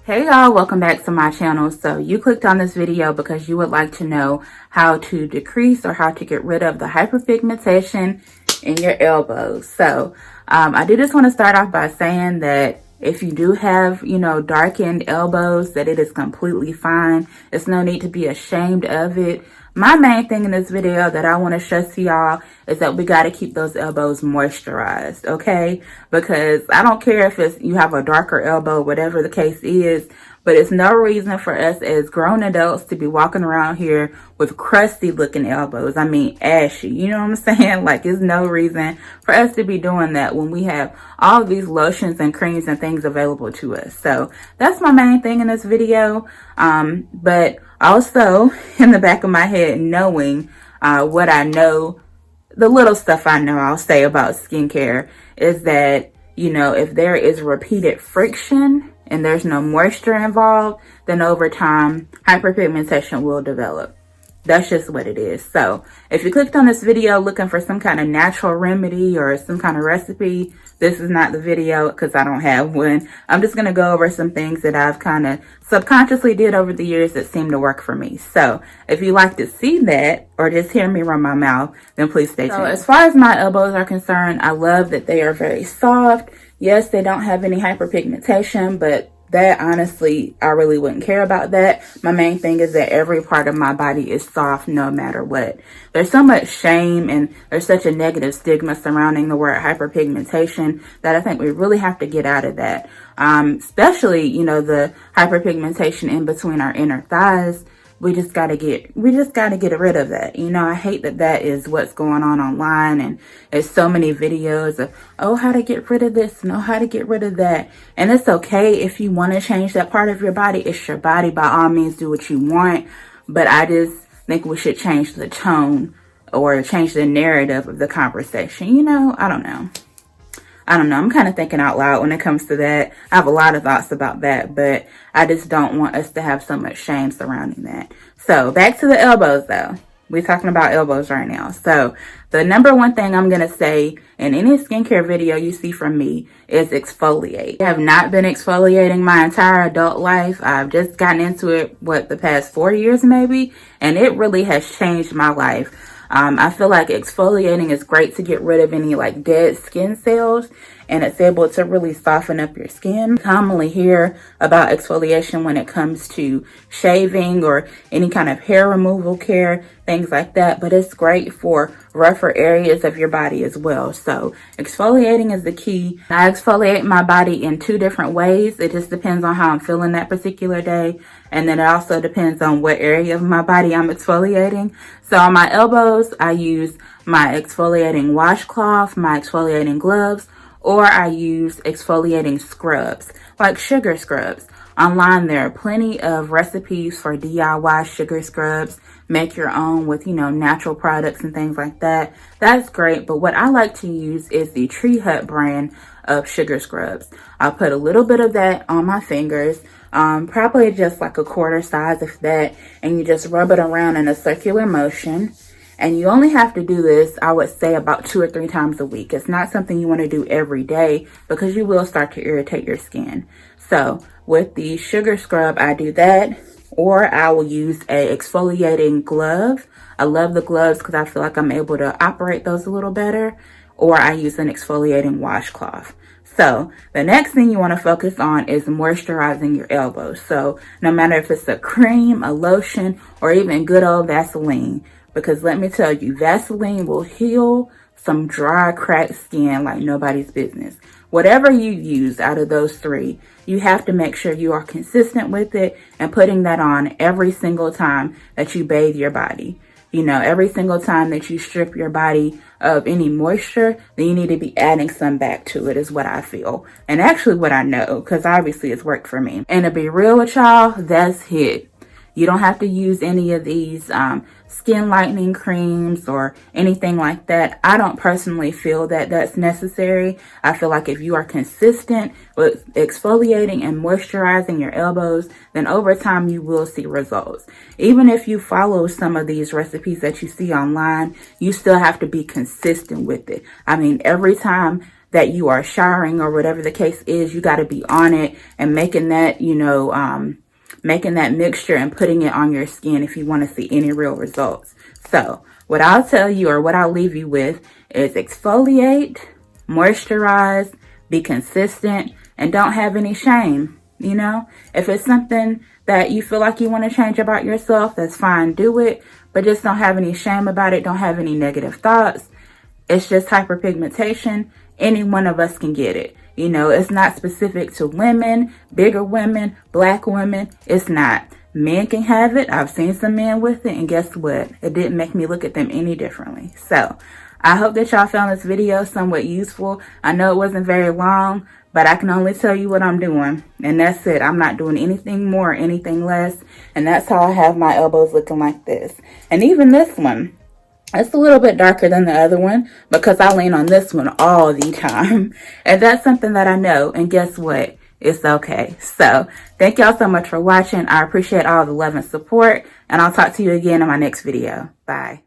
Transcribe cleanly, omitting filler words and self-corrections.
Hey y'all, welcome back to my channel. So you clicked on this video because you would like to know how to decrease or how to get rid of the hyperpigmentation in your elbows. So I do just want to start off by saying that if you do have, darkened elbows, that it is completely fine. There's no need to be ashamed of it. My main thing in this video that I want to stress to y'all is that we got to keep those elbows moisturized, okay? Because I don't care if you have a darker elbow, whatever the case is, but it's no reason for us as grown adults to be walking around here with crusty looking elbows. I mean, ashy, you know what I'm saying? Like, there's no reason for us to be doing that when we have all of these lotions and creams and things available to us. So that's my main thing in this video. But also in the back of my head, knowing what I know, the little stuff I know, I'll say about skincare is that, if there is repeated friction and there's no moisture involved, then over time, hyperpigmentation will develop. That's just what it is. So if you clicked on this video looking for some kind of natural remedy or some kind of recipe, this is not the video because I don't have one. I'm just going to go over some things that I've kind of subconsciously did over the years that seem to work for me. So if you like to see that or just hear me run my mouth, then please stay tuned. So as far as my elbows are concerned, I love that they are very soft. Yes, they don't have any hyperpigmentation, but that honestly, I really wouldn't care about that. My main thing is that every part of my body is soft no matter what. There's so much shame and there's such a negative stigma surrounding the word hyperpigmentation that I think we really have to get out of that. Especially, the hyperpigmentation in between our inner thighs. We just gotta get rid of that. I hate that is what's going on online, and there's so many videos of, how to get rid of this and how to get rid of that. And it's okay if you want to change that part of your body. It's your body. By all means, do what you want. But I just think we should change the tone or change the narrative of the conversation. I don't know. I'm kind of thinking out loud when it comes to that. I have a lot of thoughts about that, but I just don't want us to have so much shame surrounding that. So back to the elbows though. We're talking about elbows right now. So the number one thing I'm going to say in any skincare video you see from me is exfoliate. I have not been exfoliating my entire adult life. I've just gotten into it, the past 4 years maybe, and it really has changed my life. I feel like exfoliating is great to get rid of any dead skin cells, and it's able to really soften up your skin. I commonly hear about exfoliation when it comes to shaving or any kind of hair removal care, things like that, but it's great for rougher areas of your body as well. So exfoliating is the key. I exfoliate my body in 2 different ways. It just depends on how I'm feeling that particular day. And then it also depends on what area of my body I'm exfoliating. So on my elbows, I use my exfoliating washcloth, my exfoliating gloves, or I use exfoliating scrubs, like sugar scrubs. Online, there are plenty of recipes for DIY sugar scrubs. Make your own with, natural products and things like that. That's great. But what I like to use is the Tree Hut brand of sugar scrubs. I'll put a little bit of that on my fingers, probably just like a quarter size of that, and you just rub it around in a circular motion. And you only have to do this, I would say, about 2 or 3 times a week. It's not something you want to do every day because you will start to irritate your skin. So with the sugar scrub, I do that, or I will use a exfoliating glove. I love the gloves because I feel like I'm able to operate those a little better, or I use an exfoliating washcloth. So the next thing you want to focus on is moisturizing your elbows. So no matter if it's a cream, a lotion, or even good old Vaseline, because let me tell you, Vaseline will heal some dry, cracked skin like nobody's business. Whatever you use out of those 3, you have to make sure you are consistent with it and putting that on every single time that you bathe your body. Every single time that you strip your body of any moisture, then you need to be adding some back to it, is what I feel. And actually what I know, because obviously it's worked for me. And to be real with y'all, that's it. You don't have to use any of these skin lightening creams or anything like that. I don't personally feel that that's necessary. I feel like if you are consistent with exfoliating and moisturizing your elbows, then over time you will see results. Even if you follow some of these recipes that you see online, you still have to be consistent with it. I mean, every time that you are showering or whatever the case is, you got to be on it and making that, making that mixture and putting it on your skin if you want to see any real results. So what I'll tell you, or what I'll leave you with, is exfoliate, moisturize, be consistent, and don't have any shame. If it's something that you feel like you want to change about yourself, that's fine, do it, but just don't have any shame about it. Don't have any negative thoughts. It's just hyperpigmentation. Any one of us can get it. It's not specific to women, bigger women, black women. It's not. Men can have it. I've seen some men with it, and guess what? It didn't make me look at them any differently. So I hope that y'all found this video somewhat useful. I know it wasn't very long, but I can only tell you what I'm doing, and that's it. I'm not doing anything more, anything less, and that's how I have my elbows looking like this. And even this one, it's a little bit darker than the other one because I lean on this one all the time. And that's something that I know. And guess what? It's okay. So thank y'all so much for watching. I appreciate all the love and support. And I'll talk to you again in my next video. Bye.